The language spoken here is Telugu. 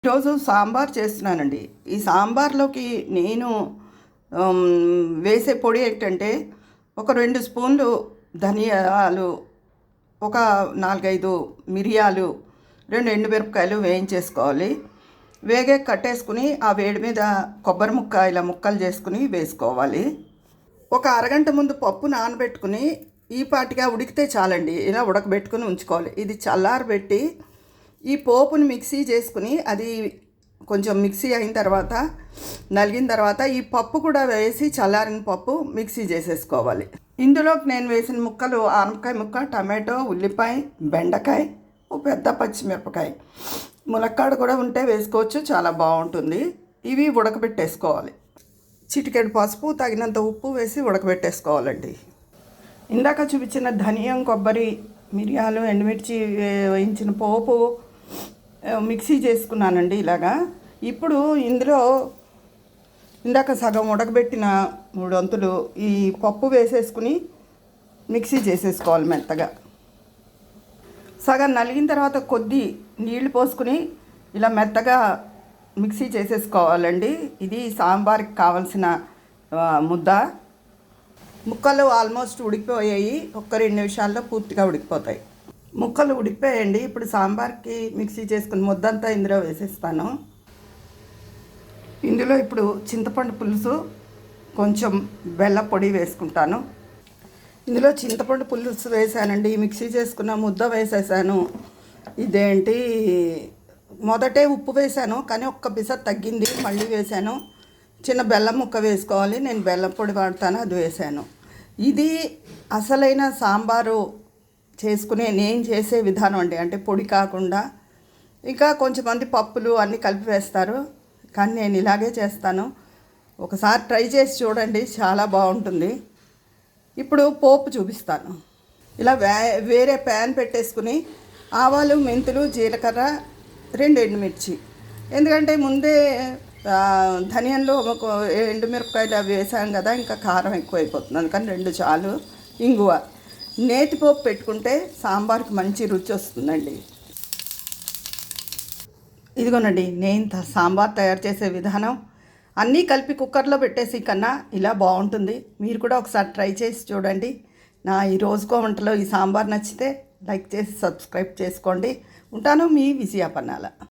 ఈరోజు సాంబార్ చేస్తున్నానండి. ఈ సాంబార్లోకి నేను వేసే పొడి ఏంటంటే ఒక 2 స్పూన్లు ధనియాలు, ఒక 4-5 మిరియాలు, 2 ఎండుమిరపకాయలు వేయించేసుకోవాలి. వేగే కట్టేసుకుని ఆ వేడి మీద కొబ్బరి ముక్క ఇలా ముక్కలు చేసుకుని వేసుకోవాలి. ఒక అరగంట ముందు పప్పు నానబెట్టుకుని ఈ పాటిగా ఉడికితే చాలండి. ఇలా ఉడకబెట్టుకుని ఉంచుకోవాలి. ఇది చల్లారబెట్టి ఈ పోపుని మిక్సీ చేసుకుని అది కొంచెం మిక్సీ అయిన తర్వాత నలిగిన తర్వాత ఈ పప్పు కూడా వేసి చల్లారిన పప్పు మిక్సీ చేసేసుకోవాలి. ఇందులోకి నేను వేసిన ముక్కలు ఆనపకాయ ముక్క, టమాటో, ఉల్లిపాయ, బెండకాయ, ఓ పెద్ద పచ్చిమిరపకాయ, ములక్కాడ కూడా ఉంటే వేసుకోవచ్చు, చాలా బాగుంటుంది. ఇవి ఉడకబెట్టేసుకోవాలి. చిటికెడు పసుపు, తగినంత ఉప్పు వేసి ఉడకబెట్టేసుకోవాలండి. ఇందాక చూపించిన ధనియం, కొబ్బరి, మిరియాలు, ఎండుమిర్చి వేయించిన పోపు మిక్సీ చేసుకున్నానండి ఇలాగా. ఇప్పుడు ఇందులో ఇందాక సగం ఉడకబెట్టిన 3 వంతులు ఈ పప్పు వేసేసుకుని మిక్సీ చేసేసుకోవాలి మెత్తగా. సగం నలిగిన తర్వాత కొద్ది నీళ్లు పోసుకుని ఇలా మెత్తగా మిక్సీ చేసేసుకోవాలండి. ఇది సాంబార్కి కావాల్సిన ముద్ద. ముక్కలు ఆల్మోస్ట్ ఉడికిపోయాయి. 1-2 నిమిషాల్లో పూర్తిగా ఉడికిపోతాయి. ముక్కలు ఉడికిపోయాయండి. ఇప్పుడు సాంబార్కి మిక్సీ చేసుకుని ముద్దంతా ఇందులో వేసేస్తాను. ఇందులో ఇప్పుడు చింతపండు పులుసు, కొంచెం బెల్లం పొడి వేసుకుంటాను. ఇందులో చింతపండు పులుసు వేసానండి. మిక్సీ చేసుకున్న ముద్ద వేసేసాను. ఇదేంటి మొదటే ఉప్పు వేసాను కానీ ఒక్క పిస తగ్గింది, మళ్ళీ వేసాను. చిన్న బెల్లం ముక్క వేసుకోవాలి. నేను బెల్లం పొడి వాడతాను, అది వేసాను. ఇది అసలైన సాంబారు చేసుకునే నేను చేసే విధానం అండి. అంటే పొడి కాకుండా ఇంకా కొంచెంమంది పప్పులు అన్నీ కలిపి వేస్తారు, కానీ నేను ఇలాగే చేస్తాను. ఒకసారి ట్రై చేసి చూడండి, చాలా బాగుంటుంది. ఇప్పుడు పోపు చూపిస్తాను. ఇలా వేరే ప్యాన్ పెట్టేసుకుని ఆవాలు, మెంతులు, జీలకర్ర, 2 ఎండుమిర్చి, ఎందుకంటే ముందే ధనియంలో ఒక ఎండుమిరపకాయలు అవి వేసాం కదా, ఇంకా కారం ఎక్కువైపోతుంది, అందుకని 2 చాలు. ఇంగువ, నేతిపోపు పెట్టుకుంటే సాంబార్కి మంచి రుచి వస్తుందండి. ఇదిగోనండి నేను సాంబార్ తయారు చేసే విధానం. అన్నీ కలిపి కుక్కర్లో పెట్టేసి కన్నా ఇలా బాగుంటుంది. మీరు కూడా ఒకసారి ట్రై చేసి చూడండి. నా ఈ రోజుకో వంటలో ఈ సాంబార్ నచ్చితే లైక్ చేసి సబ్స్క్రైబ్ చేసుకోండి. ఉంటాను, మీ విజయాపన్నాల.